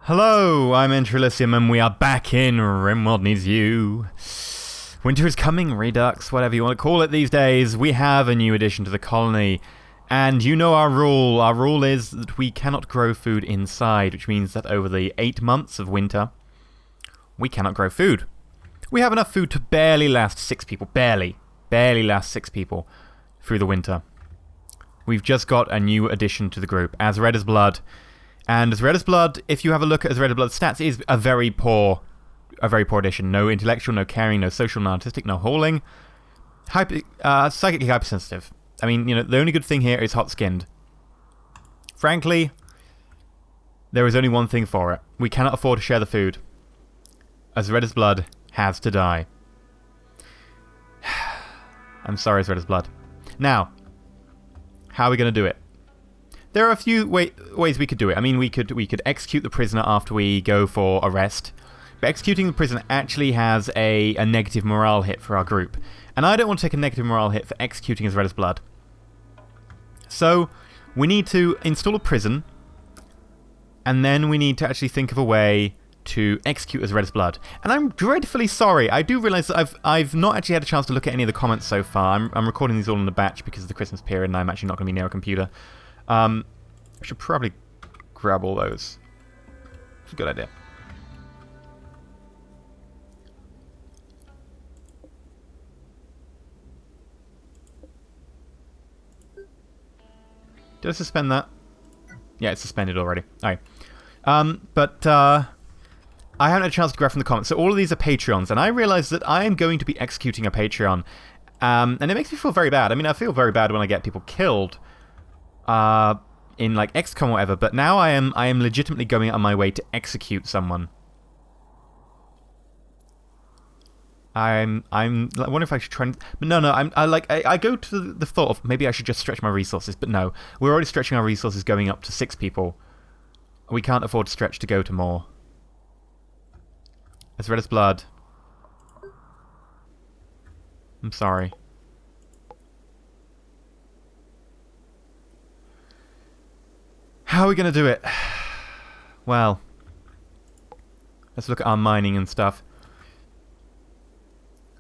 Hello, I'm EnterElysium and we are back in RimWorld Needs You. Winter is coming, Redux, whatever you want to call it these days. We have a new addition to the colony. And you know our rule. Our rule is that we cannot grow food inside, which means that over the 8 months of winter, we cannot grow food. We have enough food to barely last 6 people. Barely last 6 people through the winter. We've just got a new addition to the group, As Red as Blood. And As Red as Blood, if you have a look at As Red as Blood's stats, is a very poor addition. No intellectual, no caring, no social, no artistic, no hauling. Psychically hypersensitive. I mean, you know, the only good thing here is hot-skinned. Frankly, there is only one thing for it. We cannot afford to share the food. As Red as Blood has to die. I'm sorry, As Red as Blood. Now, how are we going to do it? There are a few ways we could do it. I mean, we could execute the prisoner after we go for arrest. But executing the prisoner actually has a negative morale hit for our group. And I don't want to take a negative morale hit for executing As Red as Blood. So, we need to install a prison. And then we need to actually think of a way to execute As Red as Blood. And I'm dreadfully sorry. I do realise that I've not actually had a chance to look at any of the comments so far. I'm recording these all in a batch because of the Christmas period and I'm actually not going to be near a computer. I should probably grab all those. It's a good idea. Did I suspend that? Yeah, it's suspended already. Alright. I haven't had a chance to grab from the comments. So all of these are Patreons, and I realise that I am going to be executing a Patreon. And it makes me feel very bad. I mean, I feel very bad when I get people killed. In like XCOM or whatever, but now I am legitimately going out of my way to execute someone. I wonder if I should try and... But no, I go to the thought of maybe I should just stretch my resources, but no. We're already stretching our resources going up to 6 people. We can't afford to stretch to go to more. As Red as Blood. I'm sorry. How are we going to do it? Well, let's look at our mining and stuff.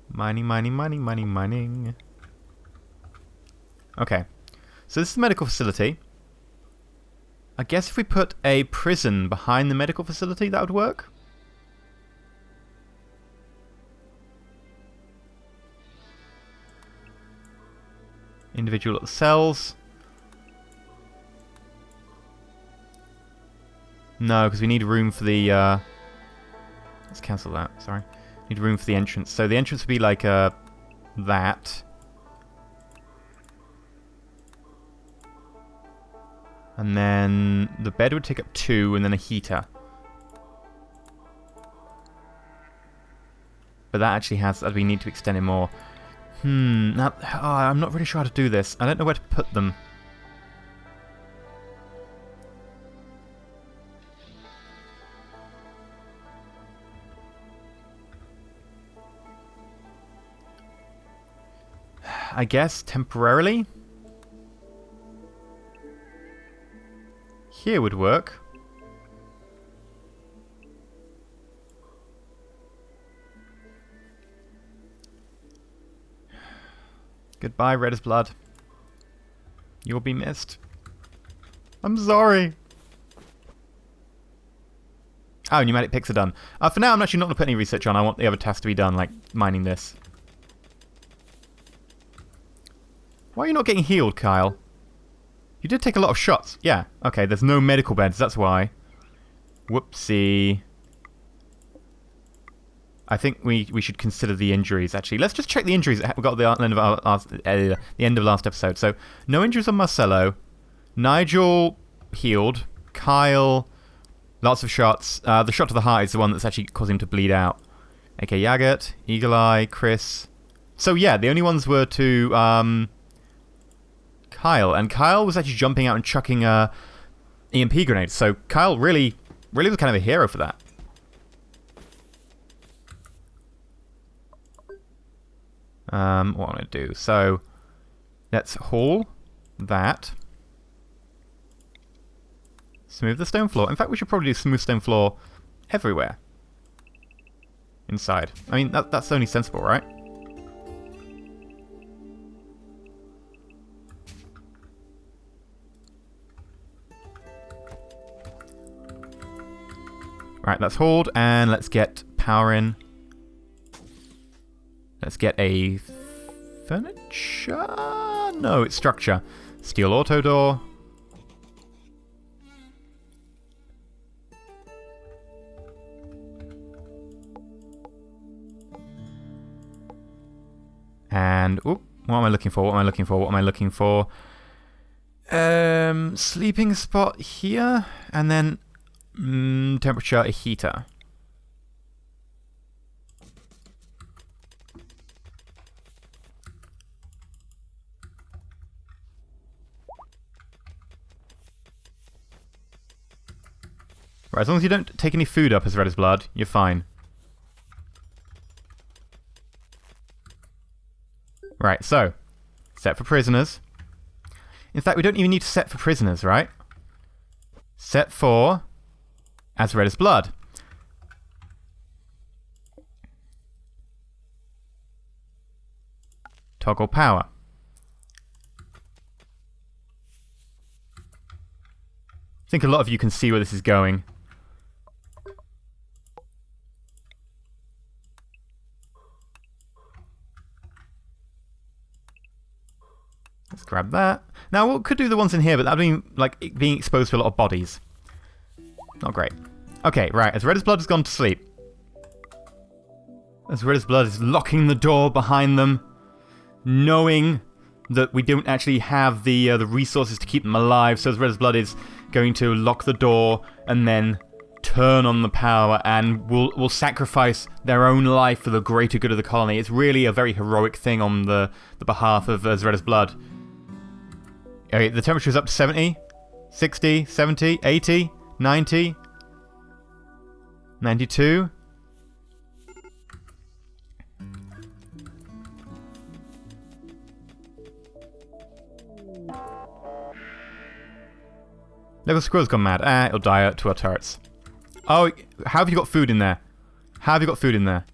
Mining. Okay. So this is the medical facility. I guess if we put a prison behind the medical facility, that would work. Individual cells. No, because we need room for the... Let's cancel that, sorry. Need room for the entrance. So the entrance would be like that. And then the bed would take up 2 and then a heater. But that actually has... we need to extend it more. Now, I'm not really sure how to do this. I don't know where to put them. I guess temporarily. Here would work. Goodbye, Red as Blood. You'll be missed. I'm sorry. Oh, pneumatic picks are done. For now, I'm actually not going to put any research on. I want the other tasks to be done, like mining this. Why are you not getting healed, Kyle? You did take a lot of shots. Yeah, okay, there's no medical beds, that's why. Whoopsie. I think we should consider the injuries, actually. Let's just check the injuries we got at the end of last episode. So, no injuries on Marcelo. Nigel, healed. Kyle, lots of shots. The shot to the heart is the one that's actually causing him to bleed out. Okay, Yagat, Eagle Eye, Chris. So, yeah, the only ones were to... Kyle, and Kyle was actually jumping out and chucking EMP grenades, so Kyle really was kind of a hero for that. What I'm going to do, so let's haul that. Smooth the stone floor. In fact, we should probably do smooth stone floor everywhere. Inside. I mean, that's only sensible, right? Right, let's hold, and let's get power in. Let's get a furniture? No, it's structure. Steel auto door. And, oop, what am I looking for? What am I looking for? What am I looking for? Sleeping spot here, and then temperature, a heater. Right, as long as you don't take any food up as red as blood, you're fine. Right, so, set for prisoners. In fact, we don't even need to set for prisoners, right? Set for as red as blood. Toggle power. I think a lot of you can see where this is going. Let's grab that. Now, we could do the ones in here, but that would mean like being exposed to a lot of bodies. Not great. Okay, right. As red as blood has gone to sleep. As red as blood is locking the door behind them, knowing that we don't actually have the resources to keep them alive. So as red as blood is going to lock the door and then turn on the power and will sacrifice their own life for the greater good of the colony. It's really a very heroic thing on the behalf of as red as blood. Okay, the temperature is up to 70, 60, 70, 80, 90, 92. Little squirrel's gone mad. Ah, it'll die out to our turrets. Oh, how have you got food in there? How have you got food in there?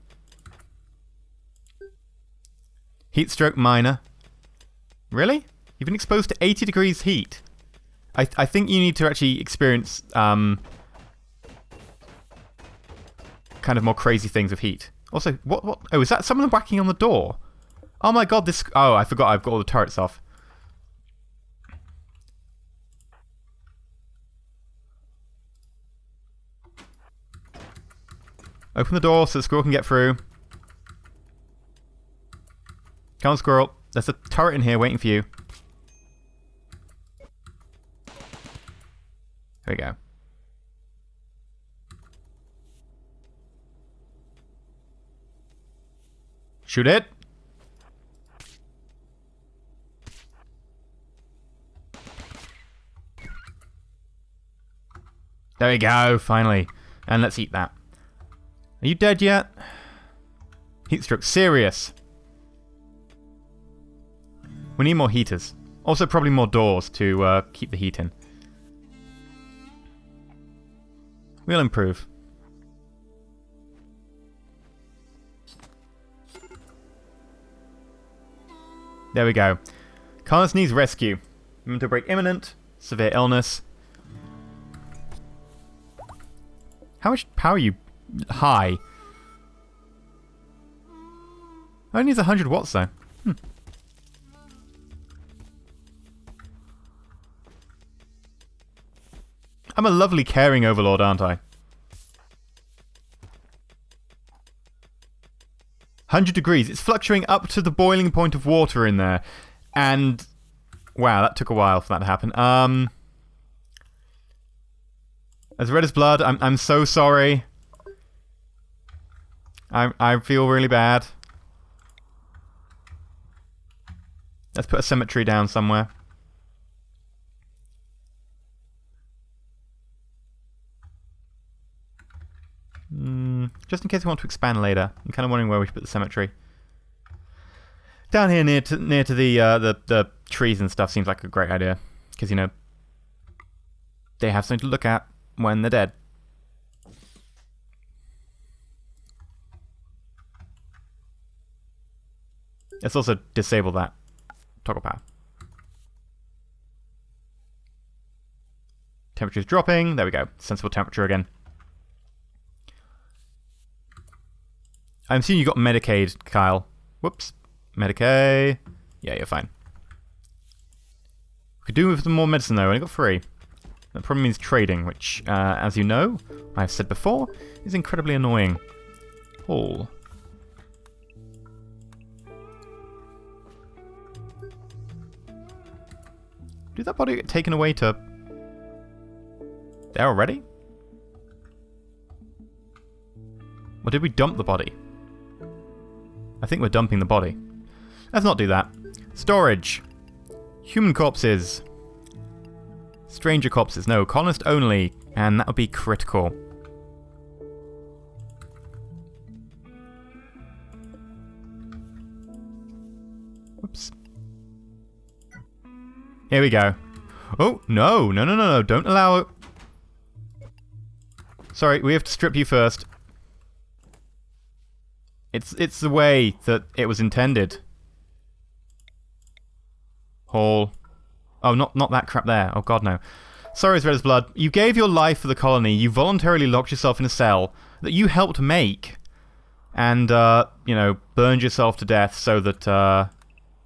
Heat stroke minor. Really? You've been exposed to 80 degrees heat. I think you need to actually experience kind of more crazy things with heat. Also, what? Oh, is that someone whacking on the door? Oh my god, this... Oh, I forgot I've got all the turrets off. Open the door so the squirrel can get through. Come on, squirrel. There's a turret in here waiting for you. There we go. Shoot it. There we go, finally. And let's eat that. Are you dead yet? Heat stroke, serious. We need more heaters. Also probably more doors to keep the heat in. We'll improve. There we go. Carlos needs rescue. Mental break imminent. Severe illness. How much power are you... High. Only needs 100 watts though. I'm a lovely caring overlord, aren't I? 100 degrees. It's fluctuating up to the boiling point of water in there. And... Wow, that took a while for that to happen. As red as blood, I'm so sorry. I feel really bad. Let's put a cemetery down somewhere. Just in case we want to expand later. I'm kind of wondering where we should put the cemetery. Down here near to the trees and stuff seems like a great idea. Because, you know, they have something to look at when they're dead. Let's also disable that toggle power. Temperature's dropping. There we go. Sensible temperature again. I'm assuming you got Medicaid, Kyle. Whoops. Medicaid. Yeah, you're fine. We could do with some more medicine though. I only got 3. That probably means trading, which, as you know, I've said before, is incredibly annoying. Haul. Did that body get taken away to... there already? Or did we dump the body? I think we're dumping the body. Let's not do that. Storage. Human corpses. Stranger corpses. No, colonist only. And that would be critical. Oops. Here we go. Oh, no. No, no, no, no. Don't allow it. Sorry, we have to strip you first. It's the way that it was intended. Haul. Oh, not that crap there. Oh, God, no. Sorry, as red as blood. You gave your life for the colony. You voluntarily locked yourself in a cell that you helped make. And, you know, burned yourself to death so that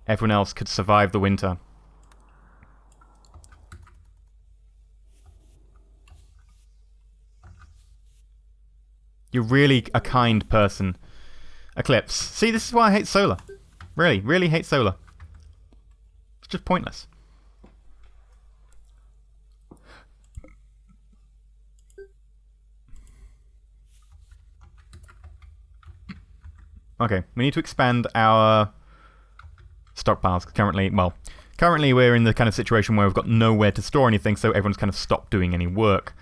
everyone else could survive the winter. You're really a kind person. Eclipse. See, this is why I hate solar. Really, really hate solar. It's just pointless. Okay, we need to expand our stockpiles. Currently we're in the kind of situation where we've got nowhere to store anything, so everyone's kind of stopped doing any work.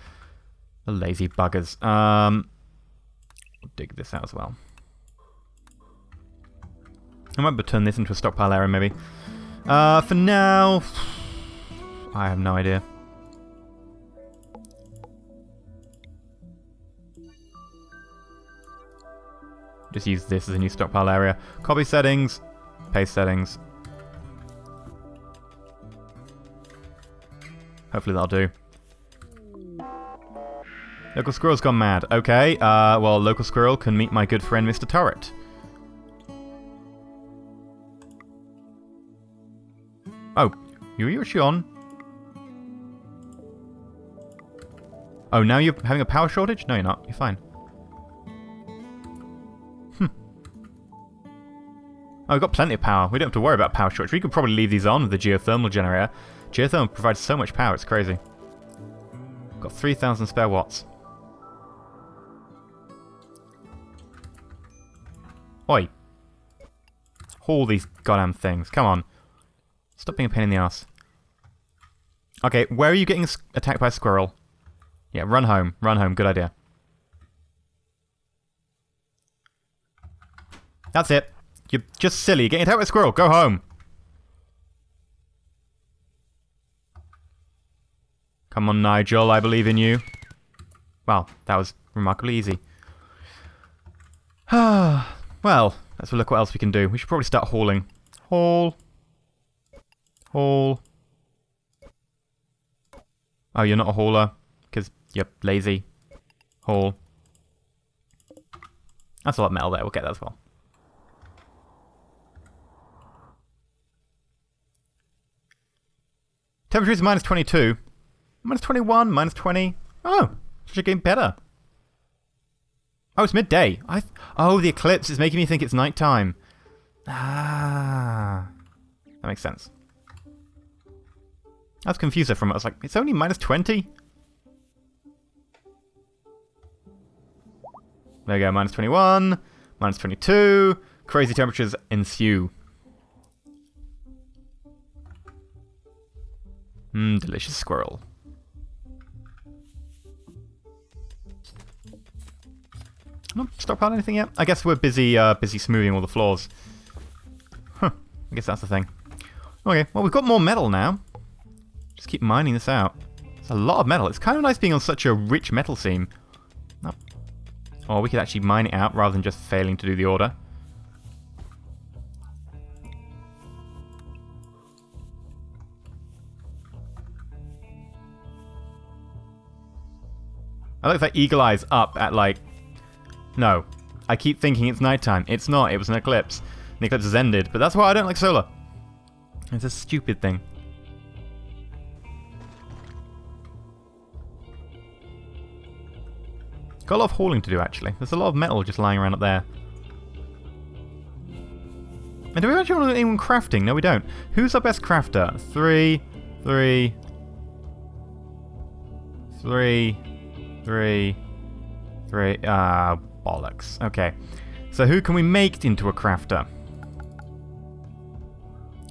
The lazy buggers. We'll dig this out as well. I might turn this into a stockpile area, maybe. For now, I have no idea. Just use this as a new stockpile area. Copy settings, paste settings. Hopefully that'll do. Local squirrel's gone mad. Okay, well, local squirrel can meet my good friend Mr. Turret. Oh, you're actually on? Oh, now you're having a power shortage? No, you're not. You're fine. Oh, we've got plenty of power. We don't have to worry about power shortage. We could probably leave these on with the geothermal generator. Geothermal provides so much power, it's crazy. Got 3,000 spare watts. Oi. Haul these goddamn things. Come on. Stop being a pain in the ass. Okay, where are you getting attacked by a squirrel? Yeah, run home. Run home. Good idea. That's it. You're just silly. You're getting attacked by a squirrel. Go home. Come on, Nigel. I believe in you. Wow, that was remarkably easy. Well, let's look what else we can do. We should probably start hauling. Haul. Haul. Oh, you're not a hauler? Because you're lazy. Haul. That's a lot of metal there. We'll get that as well. Temperature is minus 22. Minus 21, minus 20. Oh, it's getting better. Oh, it's midday. Oh, the eclipse is making me think it's nighttime. Ah. That makes sense. I was confused there for a moment. I was like, it's only minus 20? There we go, minus 21, minus 22. Crazy temperatures ensue. Delicious squirrel. Not stockpiled anything yet? I guess we're busy smoothing all the floors. Huh. I guess that's the thing. Okay, well we've got more metal now. Just keep mining this out. It's a lot of metal. It's kind of nice being on such a rich metal seam. Oh. Or we could actually mine it out rather than just failing to do the order. I like that Eagle Eye's up at like... No. I keep thinking it's nighttime. It's not. It was an eclipse. The eclipse has ended. But that's why I don't like solar. It's a stupid thing. Got a lot of hauling to do, actually. There's a lot of metal just lying around up there. And do we actually want to do anyone crafting? No, we don't. Who's our best crafter? 3, 3, 3, 3, 3. Ah, bollocks. Okay. So who can we make into a crafter?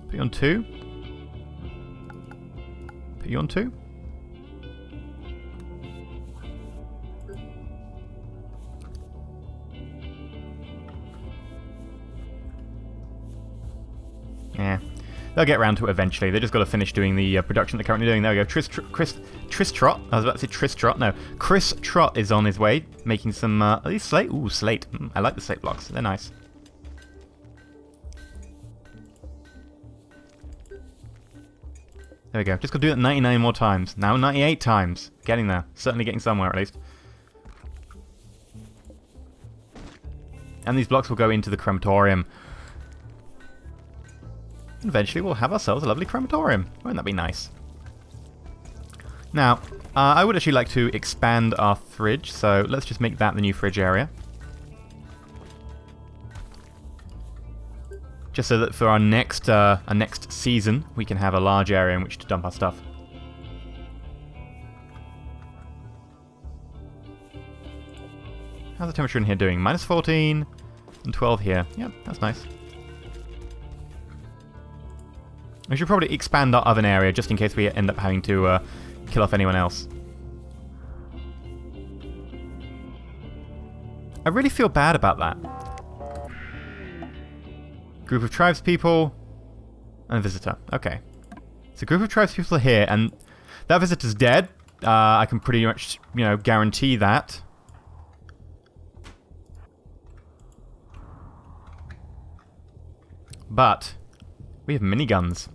Put you on 2. Put you on 2. Yeah, they'll get around to it eventually. They just got to finish doing the production they're currently doing. There we go. Chris Trott. I was about to say Tris Trott. No, Chris Trott is on his way, making some at least slate. Ooh, slate. I like the slate blocks. They're nice. There we go. Just got to do it 99 more times. Now 98 times. Getting there. Certainly getting somewhere at least. And these blocks will go into the crematorium. Eventually we'll have ourselves a lovely crematorium. Won't that be nice? Now, I would actually like to expand our fridge, so let's just make that the new fridge area. Just so that for our next season, we can have a large area in which to dump our stuff. How's the temperature in here doing? Minus 14 and 12 here. Yeah, that's nice. We should probably expand our oven area just in case we end up having to kill off anyone else. I really feel bad about that. Group of tribespeople and a visitor. Okay. So a group of tribespeople are here and that visitor's dead. I can pretty much, guarantee that. But we have miniguns.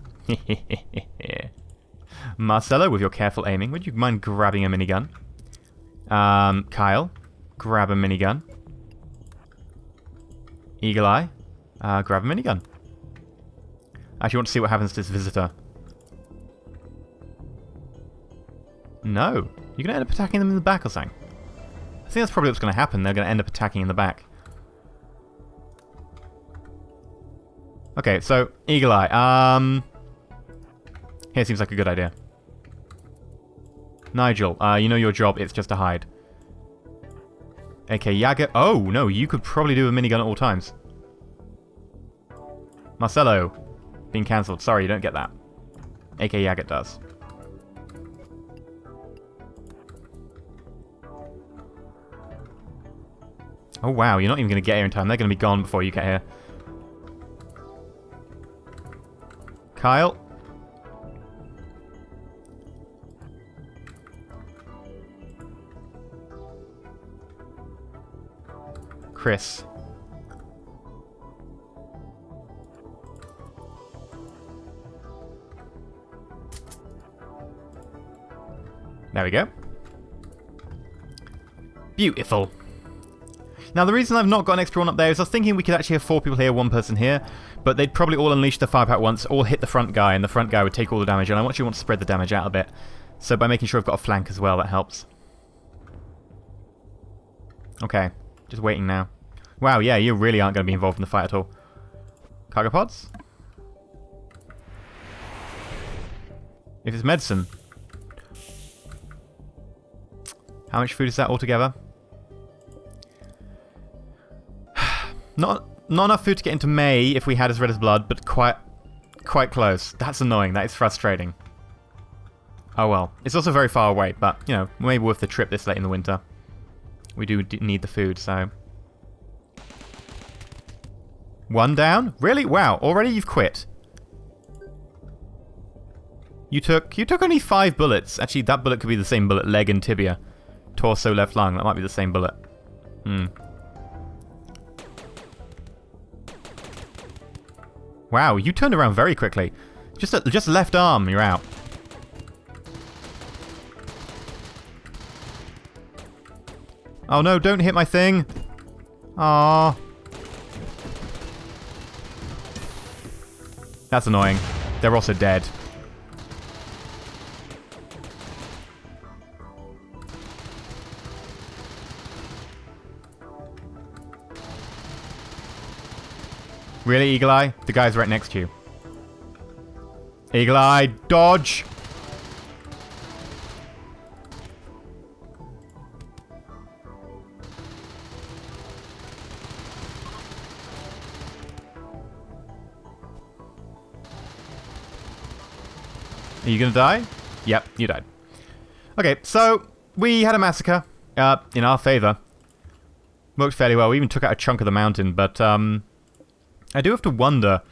Marcelo, with your careful aiming, would you mind grabbing a minigun? Kyle, grab a minigun. Eagle Eye, grab a minigun. I actually want to see what happens to this visitor. No. You're going to end up attacking them in the back or something. I think that's probably what's going to happen. They're going to end up attacking in the back. Okay, so, Eagle Eye. Here seems like a good idea. Nigel, you know your job, it's just to hide. AK Yaga. Oh, no, you could probably do a minigun at all times. Marcelo. Being cancelled. Sorry, you don't get that. AK Yaga does. Oh, wow, you're not even going to get here in time. They're going to be gone before you get here. Kyle. Chris. There we go. Beautiful. Now, the reason I've not got an extra one up there is I was thinking we could actually have 4 people here, 1 person here, but they'd probably all unleash the firepower at once, all hit the front guy, and the front guy would take all the damage, and I actually want to spread the damage out a bit. So by making sure I've got a flank as well, that helps. Okay, just waiting now. Wow, yeah, you really aren't going to be involved in the fight at all. Cargo pods? If it's medicine. How much food is that altogether? Not enough food to get into May if we had as red as blood, but quite close. That's annoying. That is frustrating. Oh well. It's also very far away, but, maybe worth the trip this late in the winter. We do need the food, so... 1 down? Really? Wow. Already you've quit. You took only 5 bullets. Actually, that bullet could be the same bullet. Leg and tibia. Torso, left lung. That might be the same bullet. Wow, you turned around very quickly. Just left arm, you're out. Oh no, don't hit my thing. Aww. That's annoying. They're also dead. Really, Eagle Eye? The guy's right next to you. Eagle Eye, dodge! Are you gonna die? Yep, you died. Okay, so we had a massacre in our favor. Worked fairly well. We even took out a chunk of the mountain, but I do have to wonder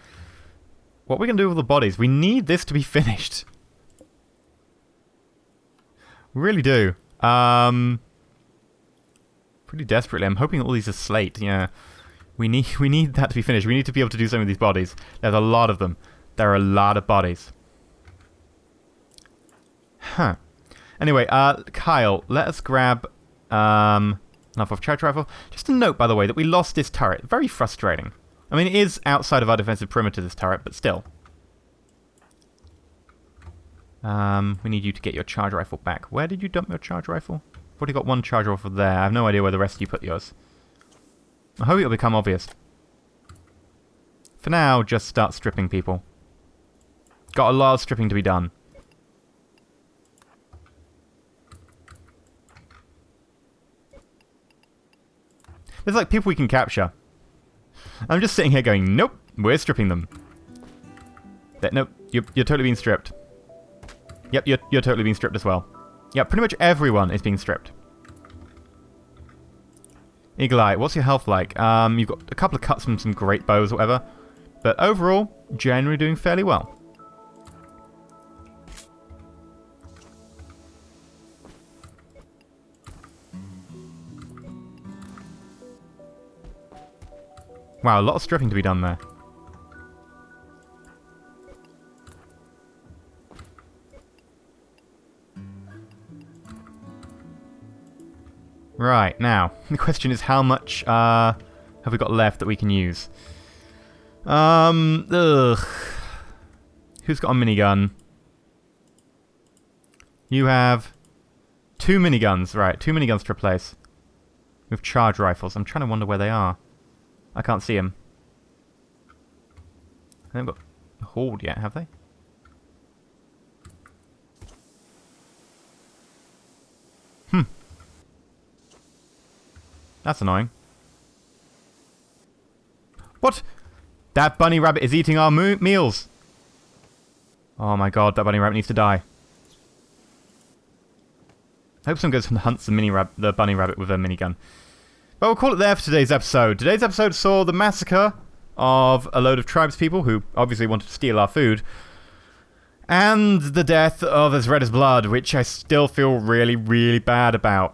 what we're going to do with the bodies. We need this to be finished. We really do. Pretty desperately. I'm hoping all these are slate. Yeah. We need that to be finished. We need to be able to do some of these bodies. There's a lot of them. There are a lot of bodies. Huh. Anyway, Kyle, let us grab enough of charge rifle. Just a note, by the way, that we lost this turret. Very frustrating. I mean, it is outside of our defensive perimeter, this turret, but still. We need you to get your charge rifle back. Where did you dump your charge rifle? I've already got one charge rifle there. I have no idea where the rest of you put yours. I hope it'll become obvious. For now, just start stripping people. Got a lot of stripping to be done. There's like people we can capture. I'm just sitting here going, nope, we're stripping them. Nope, you're totally being stripped. Yep, you're totally being stripped as well. Yeah, pretty much everyone is being stripped. Eagle Eye, what's your health like? You've got a couple of cuts from some great bows or whatever. But overall, generally doing fairly well. Wow, a lot of stripping to be done there. Right, now, the question is how much have we got left that we can use? Ugh. Who's got a minigun? You have 2 miniguns, right, 2 miniguns to replace. With charge rifles. I'm trying to wonder where they are. I can't see them. They haven't got hauled yet, have they? That's annoying. What? That bunny rabbit is eating our meals. Oh my god, that bunny rabbit needs to die. I hope someone goes and hunts the bunny rabbit with a minigun. But we'll call it there for today's episode. Today's episode saw the massacre of a load of tribespeople who obviously wanted to steal our food. And the death of As Red as Blood, which I still feel really, really bad about.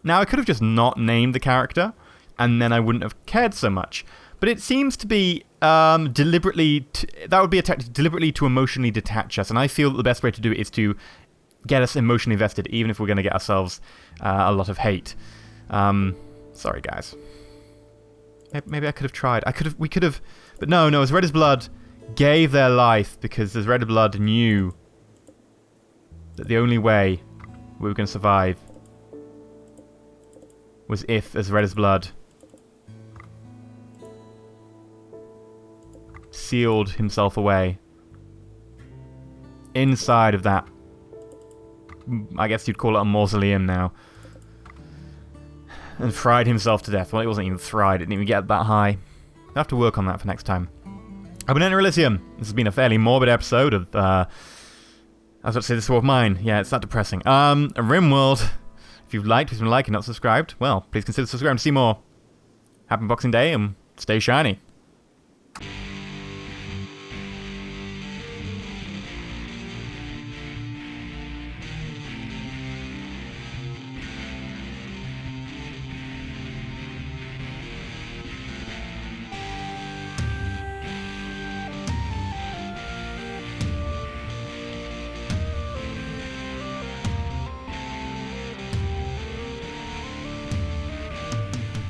Now, I could have just not named the character, and then I wouldn't have cared so much. But it seems to be deliberately... that would be a tactic deliberately to emotionally detach us, and I feel that the best way to do it is to get us emotionally invested, even if we're going to get ourselves a lot of hate. Sorry, guys. Maybe I could have tried. We could have... But no, As Red as Blood gave their life because As Red as Blood knew that the only way we were going to survive was if As Red as Blood sealed himself away inside of that, I guess you'd call it a mausoleum now, and fried himself to death. Well, it wasn't even fried, it didn't even get that high. I'll have to work on that for next time. I've been EnterElysium. This has been a fairly morbid episode of, I was about to say the Sword of Mine. Yeah, it's that depressing. RimWorld. If you've liked, please been liking, not subscribed, well, please consider subscribing to see more. Happy Boxing Day and stay shiny.